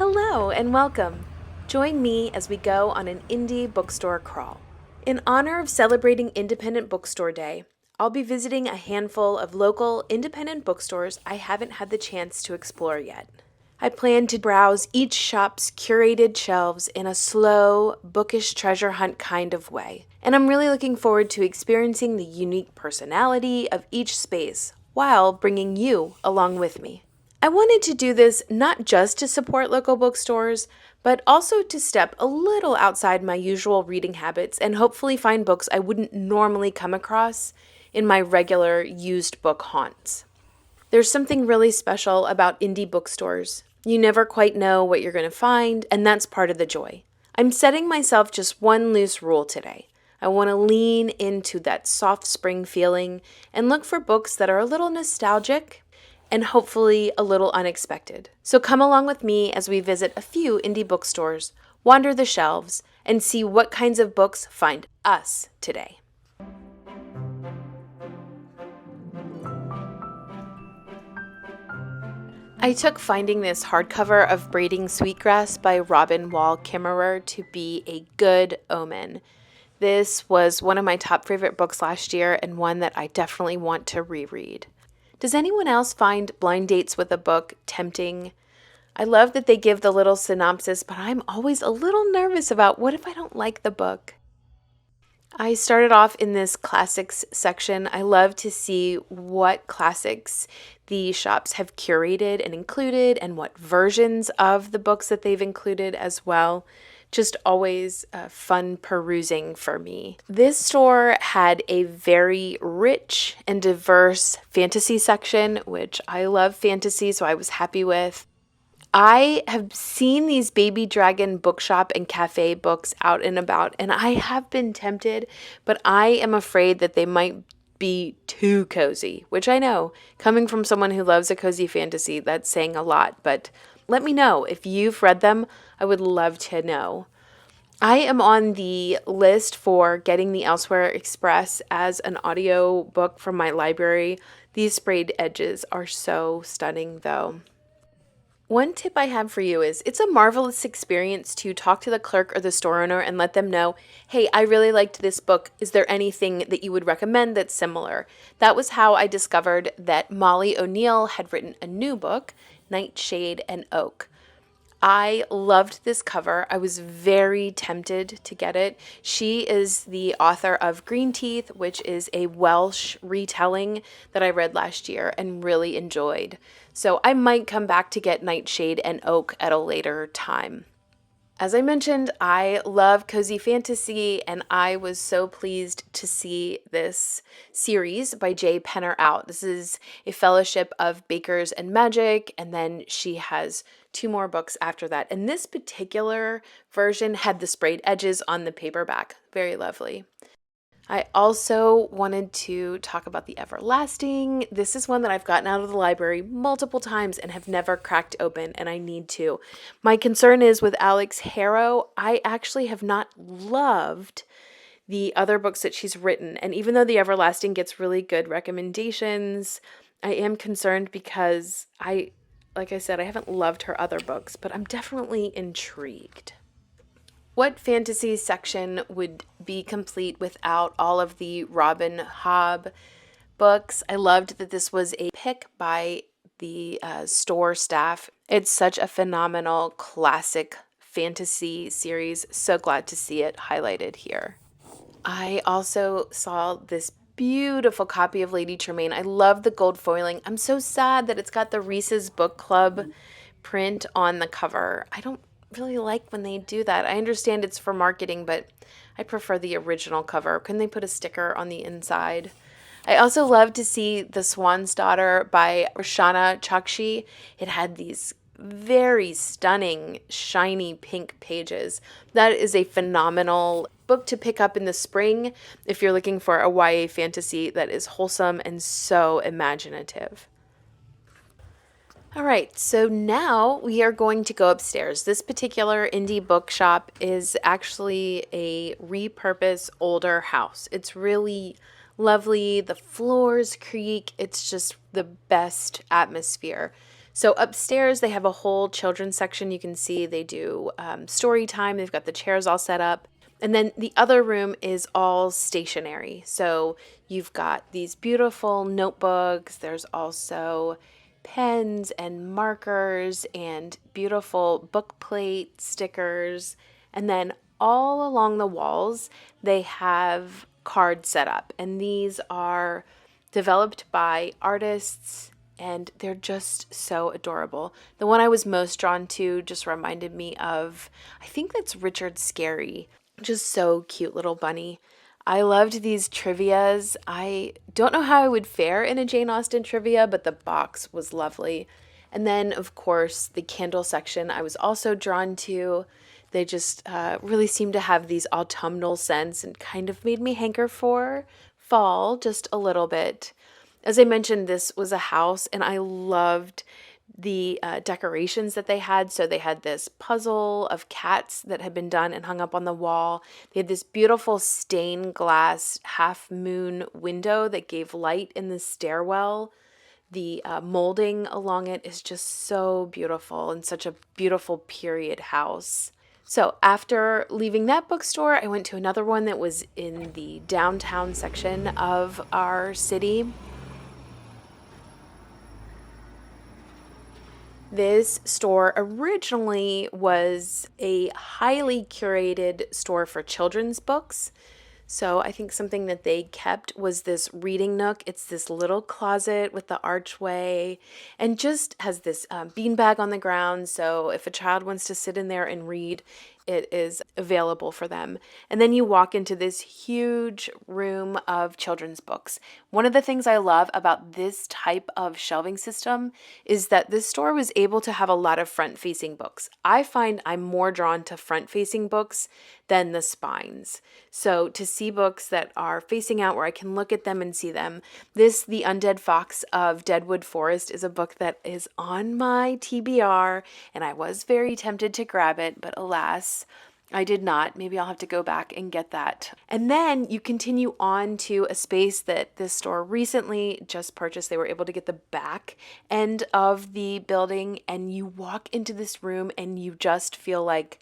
Hello and welcome. Join me as we go on an indie bookstore crawl. In honor of celebrating Independent Bookstore Day, I'll be visiting a handful of local independent bookstores I haven't had the chance to explore yet. I plan to browse each shop's curated shelves in a slow, bookish treasure hunt kind of way, and I'm really looking forward to experiencing the unique personality of each space while bringing you along with me. I wanted to do this not just to support local bookstores, but also to step a little outside my usual reading habits and hopefully find books I wouldn't normally come across in my regular used book haunts. There's something really special about indie bookstores. You never quite know what you're going to find, and that's part of the joy. I'm setting myself just one loose rule today. I want to lean into that soft spring feeling and look for books that are a little nostalgic and hopefully a little unexpected. So come along with me as we visit a few indie bookstores, wander the shelves, and see what kinds of books find us today. I took finding this hardcover of Braiding Sweetgrass by Robin Wall Kimmerer to be a good omen. This was one of my top favorite books last year and one that I definitely want to reread. Does anyone else find blind dates with a book tempting? I love that they give the little synopsis, but I'm always a little nervous about what if I don't like the book? I started off in this classics section. I love to see what classics the shops have curated and included and what versions of the books that they've included as well. Just always fun perusing for me. This store had a very rich and diverse fantasy section, which I love fantasy, so I was happy with. I have seen these Baby Dragon bookshop and cafe books out and about, and I have been tempted, but I am afraid that they might be too cozy, which I know, coming from someone who loves a cozy fantasy, that's saying a lot, but let me know if you've read them. I would love to know. I am on the list for getting the Elsewhere Express as an audio book from my library. These sprayed edges are so stunning, though. One tip I have for you is it's a marvelous experience to talk to the clerk or the store owner and let them know, hey, I really liked this book. Is there anything that you would recommend that's similar? That was how I discovered that Molly O'Neill had written a new book, Nightshade and Oak. I loved this cover. I was very tempted to get it. She is the author of Green Teeth, which is a Welsh retelling that I read last year and really enjoyed. So I might come back to get Nightshade and Oak at a later time. As I mentioned, I love cozy fantasy, and I was so pleased to see this series by Jay Penner out. This is a fellowship of bakers and magic, and then she has 2 more books after that. And this particular version had the sprayed edges on the paperback. Very lovely. I also wanted to talk about The Everlasting. This is one that I've gotten out of the library multiple times and have never cracked open, and I need to. My concern is with Alex Harrow, I actually have not loved the other books that she's written. And even though The Everlasting gets really good recommendations, I am concerned because like I said, I haven't loved her other books, but I'm definitely intrigued. What fantasy section would be complete without all of the Robin Hobb books? I loved that this was a pick by the store staff. It's such a phenomenal classic fantasy series. So glad to see it highlighted here. I also saw this beautiful copy of Lady Tremaine. I love the gold foiling. I'm so sad that it's got the Reese's Book Club print on the cover. I don't really like when they do that. I understand it's for marketing, but I prefer the original cover. Couldn't they put a sticker on the inside? I also love to see The Swan's Daughter by Roshana Chakshi. It had these very stunning, shiny pink pages. That is a phenomenal book to pick up in the spring if you're looking for a YA fantasy that is wholesome and so imaginative. All right, so now we are going to go upstairs. This particular indie bookshop is actually a repurposed older house. It's really lovely. The floors creak. It's just the best atmosphere. So upstairs, they have a whole children's section. You can see they do story time. They've got the chairs all set up. And then the other room is all stationery. So you've got these beautiful notebooks. There's also pens and markers and beautiful book plate stickers. And then all along the walls, they have cards set up. And these are developed by artists, and they're just so adorable. The one I was most drawn to just reminded me of, I think that's Richard Scarry. Just so cute little bunny. I loved these trivias. I don't know how I would fare in a Jane Austen trivia, but the box was lovely. And then, of course, the Kindle section I was also drawn to. They just really seemed to have these autumnal scents and kind of made me hanker for fall just a little bit. As I mentioned, this was a house, and I loved the decorations that they had. So they had this puzzle of cats that had been done and hung up on the wall. They had this beautiful stained glass half moon window that gave light in the stairwell. The molding along it is just so beautiful and such a beautiful period house. So after leaving that bookstore, I went to another one that was in the downtown section of our city. This store originally was a highly curated store for children's books. So I think something that they kept was this reading nook. It's this little closet with the archway and just has this beanbag on the ground. So if a child wants to sit in there and read, it is available for them. And then you walk into this huge room of children's books. One of the things I love about this type of shelving system is that this store was able to have a lot of front-facing books. I find I'm more drawn to front-facing books than the spines. So to see books that are facing out where I can look at them and see them. The Undead Fox of Deadwood Forest is a book that is on my TBR, and I was very tempted to grab it, but alas, I did not. Maybe I'll have to go back and get that. And then you continue on to a space that this store recently just purchased. They were able to get the back end of the building, and you walk into this room and you just feel like,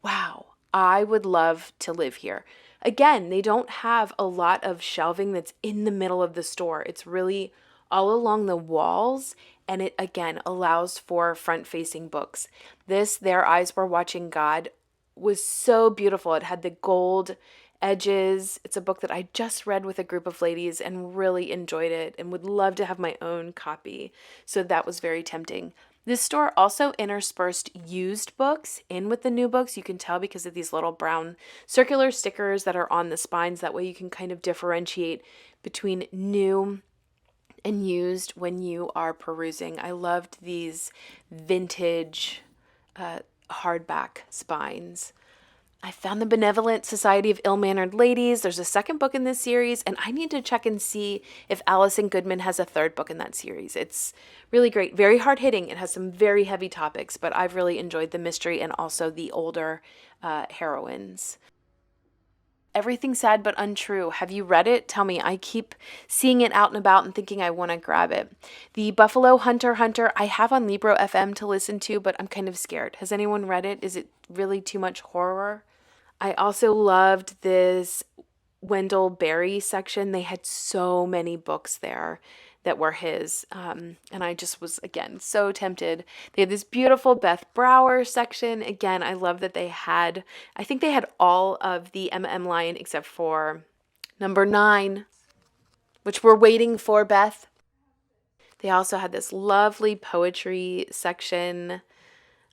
wow, I would love to live here. Again, they don't have a lot of shelving that's in the middle of the store. It's really all along the walls, and it again allows for front-facing books. Their Eyes Were Watching God was so beautiful. It had the gold edges. It's a book that I just read with a group of ladies and really enjoyed it and would love to have my own copy. So that was very tempting. This store also interspersed used books in with the new books. You can tell because of these little brown circular stickers that are on the spines. That way you can kind of differentiate between new and used when you are perusing. I loved these vintage hardback spines. I found The Benevolent Society of Ill-Mannered Ladies. There's a second book in this series, and I need to check and see if Alison Goodman has a third book in that series. It's really great, very hard-hitting. It has some very heavy topics, but I've really enjoyed the mystery and also the older heroines. Everything Sad But Untrue. Have you read it? Tell me. I keep seeing it out and about and thinking I want to grab it. The Buffalo Hunter, I have on Libro FM to listen to, but I'm kind of scared. Has anyone read it? Is it really too much horror? I also loved this Wendell Berry section. They had so many books there that were his. And I just was, again, so tempted. They had this beautiful Beth Brower section. Again, I love that I think they had all of the M line except for number 9, which we're waiting for, Beth. They also had this lovely poetry section.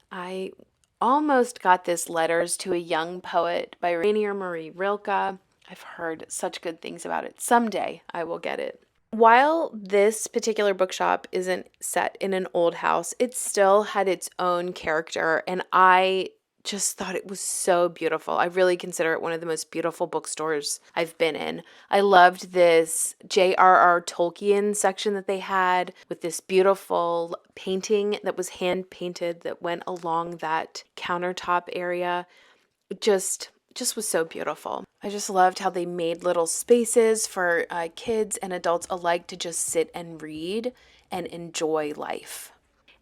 I almost got this Letters to a Young Poet by Rainier Marie Rilke. I've heard such good things about it. Someday I will get it. While this particular bookshop isn't set in an old house, it still had its own character, and I just thought it was so beautiful. I really consider it one of the most beautiful bookstores I've been in. I loved this J.R.R. Tolkien section that they had with this beautiful painting that was hand painted that went along that countertop area. Just was so beautiful. I just loved how they made little spaces for kids and adults alike to just sit and read and enjoy life.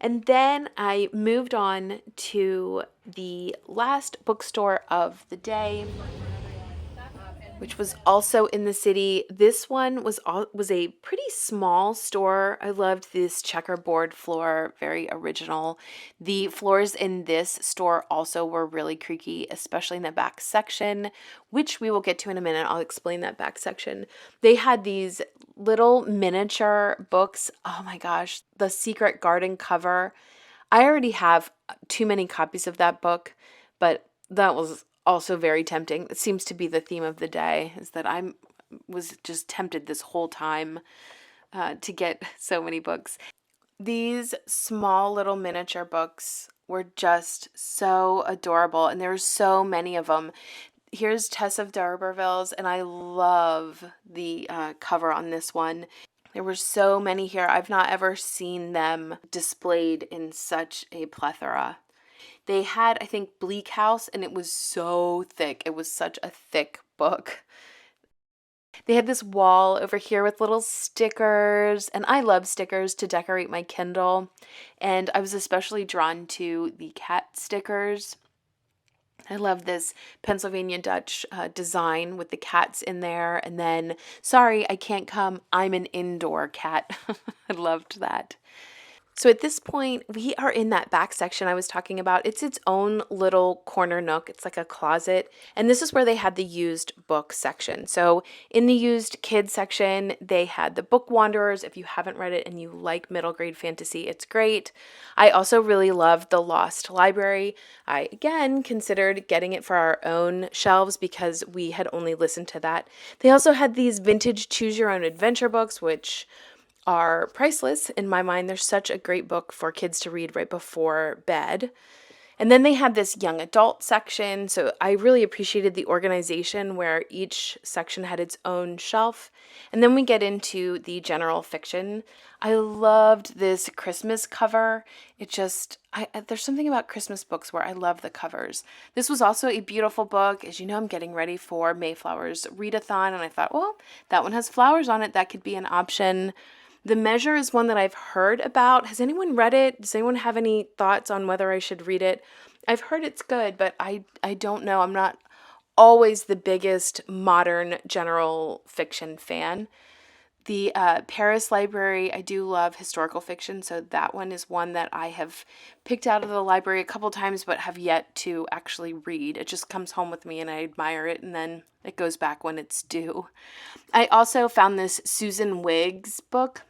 And then I moved on to the last bookstore of the day, which was also in the city. This one was a pretty small store. I loved this checkerboard floor, very original. The floors in this store also were really creaky, especially in the back section, which we will get to in a minute. I'll explain that back section. They had these little miniature books. Oh my gosh, The Secret Garden cover. I already have too many copies of that book, but that was also very tempting. It seems to be the theme of the day, is that I was just tempted this whole time to get so many books. These small little miniature books were just so adorable, and there were so many of them. Here's Tess of D'Urberville's, and I love the cover on this one. There were so many here. I've not ever seen them displayed in such a plethora. They had, I think, Bleak House, and it was so thick. It was such a thick book. They had this wall over here with little stickers, and I love stickers to decorate my Kindle. And I was especially drawn to the cat stickers. I love this Pennsylvania Dutch design with the cats in there. And then, sorry, I can't come. I'm an indoor cat. I loved that. So at this point, we are in that back section I was talking about. It's its own little corner nook. It's like a closet. And this is where they had the used book section. So in the used kids section, they had the Book Wanderers. If you haven't read it and you like middle grade fantasy, it's great. I also really loved The Lost Library. I, again, considered getting it for our own shelves because we had only listened to that. They also had these vintage choose your own adventure books, which are priceless in my mind. They're such a great book for kids to read right before bed. And then they had this young adult section. So I really appreciated the organization where each section had its own shelf. And then we get into the general fiction. I loved this Christmas cover. It just, there's something about Christmas books where I love the covers. This was also a beautiful book. As you know, I'm getting ready for Mayflower's readathon. And I thought, well, that one has flowers on it. That could be an option. The Measure is one that I've heard about. Has anyone read it? Does anyone have any thoughts on whether I should read it? I've heard it's good, but I don't know. I'm not always the biggest modern general fiction fan. The Paris Library, I do love historical fiction, so that one is one that I have picked out of the library a couple times but have yet to actually read. It just comes home with me and I admire it, and then it goes back when it's due. I also found this Susan Wiggs book.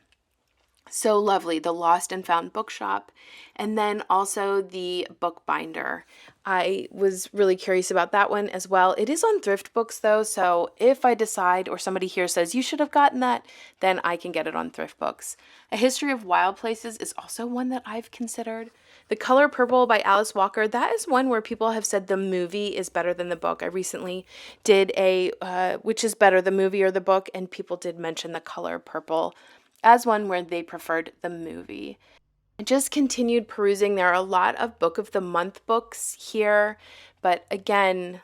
So lovely, The Lost and Found Bookshop, and then also the Bookbinder. I was really curious about that one as well. It is on Thrift Books though, so if I decide or somebody here says you should have gotten that, then I can get it on Thrift Books. A History of Wild Places is also one that I've considered. The Color Purple by Alice Walker, that is one where people have said the movie is better than the book. I recently did a which is better, the movie or the book, and people did mention The Color Purple as one where they preferred the movie. I just continued perusing. There are a lot of Book of the Month books here, but again,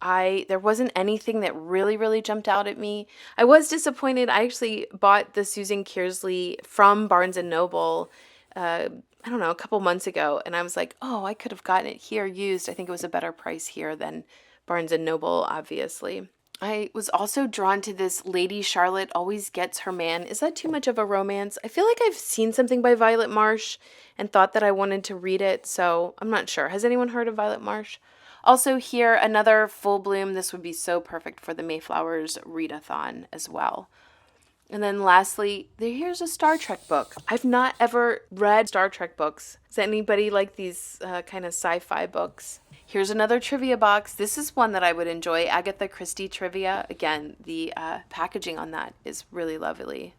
there wasn't anything that really jumped out at me. I was disappointed. I actually bought the Susan Kearsley from Barnes & Noble, I don't know, a couple months ago, and I was like, oh, I could have gotten it here used. I think it was a better price here than Barnes & Noble, obviously. I was also drawn to this Lady Charlotte Always Gets Her Man. Is that too much of a romance? I feel like I've seen something by Violet Marsh and thought that I wanted to read it, so I'm not sure. Has anyone heard of Violet Marsh? Also here, another Full Bloom. This would be so perfect for the Mayflowers readathon as well. And then lastly, here's a Star Trek book. I've not ever read Star Trek books. Does anybody like these kind of sci-fi books? Here's another trivia box. This is one that I would enjoy. Agatha Christie trivia. Again, the packaging on that is really lovely.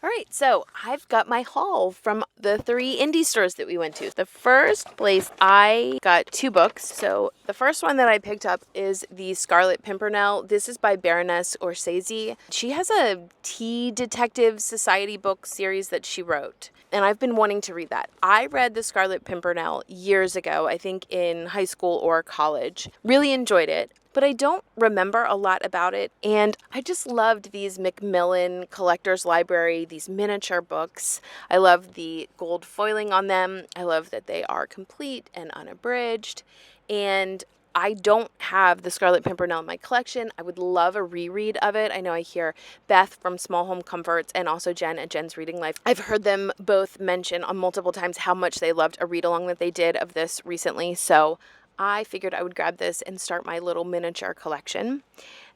All right, so I've got my haul from the 3 indie stores that we went to. The first place, I got 2 books. So the first one that I picked up is the Scarlet Pimpernel. This is by Baroness Orczycki. She has a tea detective society book series that she wrote, and I've been wanting to read that. I read the Scarlet Pimpernel years ago, I think in high school or college. Really enjoyed it. but I don't remember a lot about it. And I just loved these Macmillan Collector's Library, these miniature books. I love the gold foiling on them. I love that they are complete and unabridged. And I don't have the Scarlet Pimpernel in my collection. I would love a reread of it. I know I hear Beth from Small Home Comforts and also Jen at Jen's Reading Life. I've heard them both mention on multiple times how much they loved a read-along that they did of this recently. So I figured I would grab this and start my little miniature collection.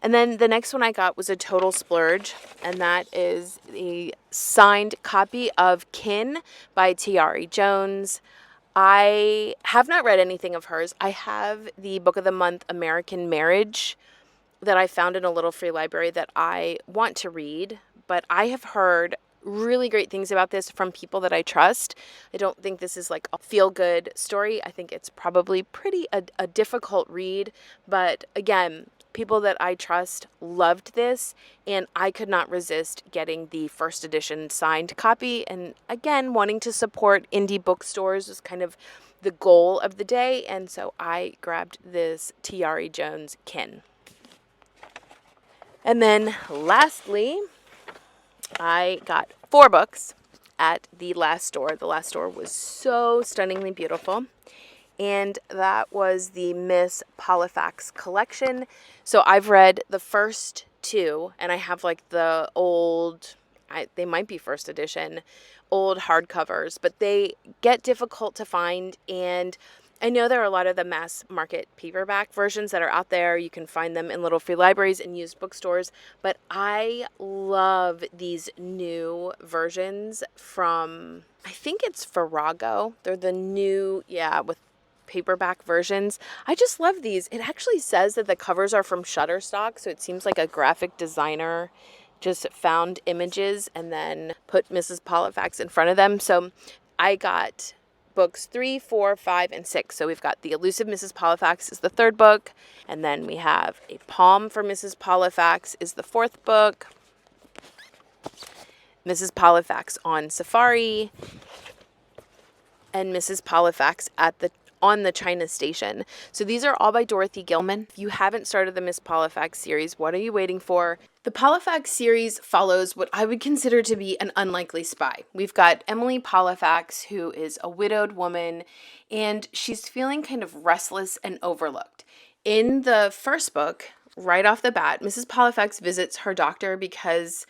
And then the next one I got was a total splurge, and that is a signed copy of Kin by Tiari Jones. I have not read anything of hers. I have the Book of the Month American Marriage that I found in a little free library that I want to read, but I have heard really great things about this from people that I trust. I don't think this is like a feel-good story. I think it's probably pretty a difficult read, but again, people that I trust loved this, and I could not resist getting the first edition signed copy. And again, wanting to support indie bookstores is kind of the goal of the day, and so I grabbed this Tiari Jones Kin. And then lastly, I got 4 books at the last store. The last store was so stunningly beautiful. And that was the Miss Polifax collection. So I've read the first 2, and I have like the old, they might be first edition, old hardcovers, but they get difficult to find. And I know there are a lot of the mass market paperback versions that are out there. You can find them in little free libraries and used bookstores. But I love these new versions from, I think it's Farrago. They're the new, with paperback versions. I just love these. It actually says that the covers are from Shutterstock, so it seems like a graphic designer just found images and then put Mrs. Polifax in front of them. So I got books 3, 4, 5, and 6. So we've got The Elusive Mrs. Polifax is the 3rd book, and then we have A Palm for Mrs. Polifax is the 4th book, Mrs. Polifax on Safari, and Mrs. Polifax on the China Station. So these are all by Dorothy Gilman. If you haven't started the Miss Polifax series, what are you waiting for? The Polifax series follows what I would consider to be an unlikely spy. We've got Emily Polifax, who is a widowed woman, and she's feeling kind of restless and overlooked. In the first book, right off the bat, Mrs. Polifax visits her doctor because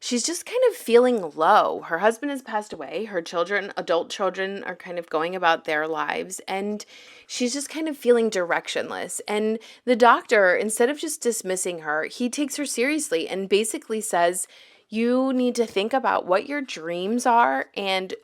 she's just kind of feeling low. Her husband has passed away. Her children, adult children, are kind of going about their lives, and she's just kind of feeling directionless. And the doctor, instead of just dismissing her, he takes her seriously and basically says, you need to think about what your dreams are and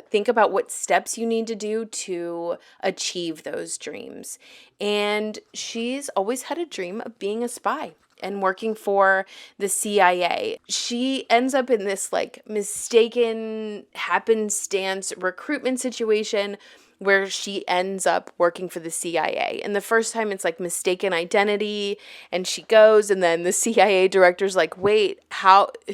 think about what steps you need to do to achieve those dreams. And she's always had a dream of being a spy and working for the CIA. She ends up in this like mistaken happenstance recruitment situation where she ends up working for the CIA. And the first time it's like mistaken identity, and she goes, and then the CIA director's like, wait,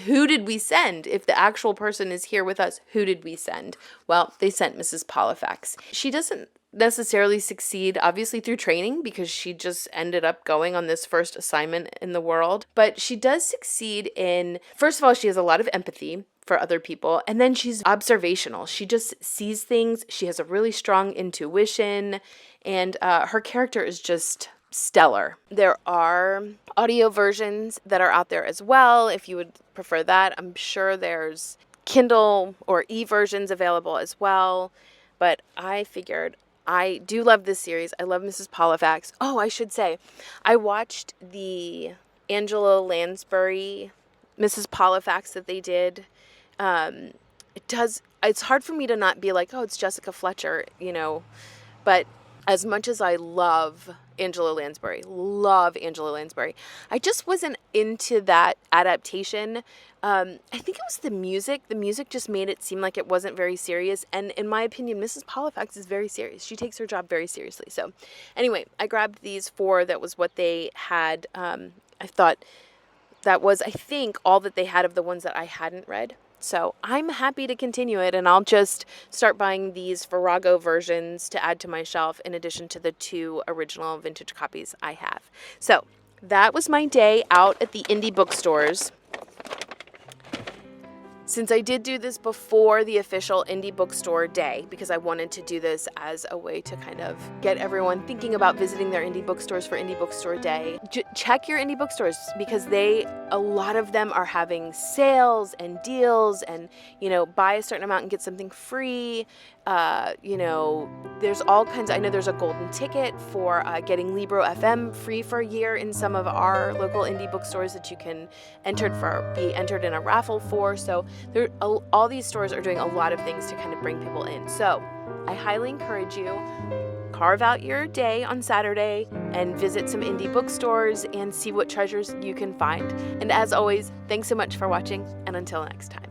who did we send? If the actual person is here with us, who did we send? Well, they sent Mrs. Polifax. She doesn't necessarily succeed, obviously, through training, because she just ended up going on this first assignment in the world. But she does succeed in, first of all, she has a lot of empathy for other people, and then she's observational. She just sees things. She has a really strong intuition, and her character is just stellar. There are audio versions that are out there as well, if you would prefer that. I'm sure there's Kindle or e-versions available as well, but I figured I do love this series. I love Mrs. Polifax. Oh, I should say, I watched the Angela Lansbury Mrs. Polifax that they did. It's hard for me to not be like, oh, it's Jessica Fletcher, but as much as I love Angela Lansbury, I just wasn't into that adaptation. I think it was the music. The music just made it seem like it wasn't very serious. And in my opinion, Mrs. Polifax is very serious. She takes her job very seriously. So anyway, I grabbed these 4. That was what they had. I thought that was, I think, all that they had of the ones that I hadn't read. So I'm happy to continue it, and I'll just start buying these Virago versions to add to my shelf in addition to the 2 original vintage copies I have. So that was my day out at the indie bookstores. Since I did do this before the official indie bookstore day, because I wanted to do this as a way to kind of get everyone thinking about visiting their indie bookstores for indie bookstore day, check your indie bookstores, because a lot of them are having sales and deals, and, buy a certain amount and get something free. There's all kinds. I know there's a golden ticket for getting Libro FM free for a year in some of our local indie bookstores that you can be entered in a raffle for. So all these stores are doing a lot of things to kind of bring people in. So I highly encourage you, carve out your day on Saturday and visit some indie bookstores and see what treasures you can find. And as always, thanks so much for watching, and until next time.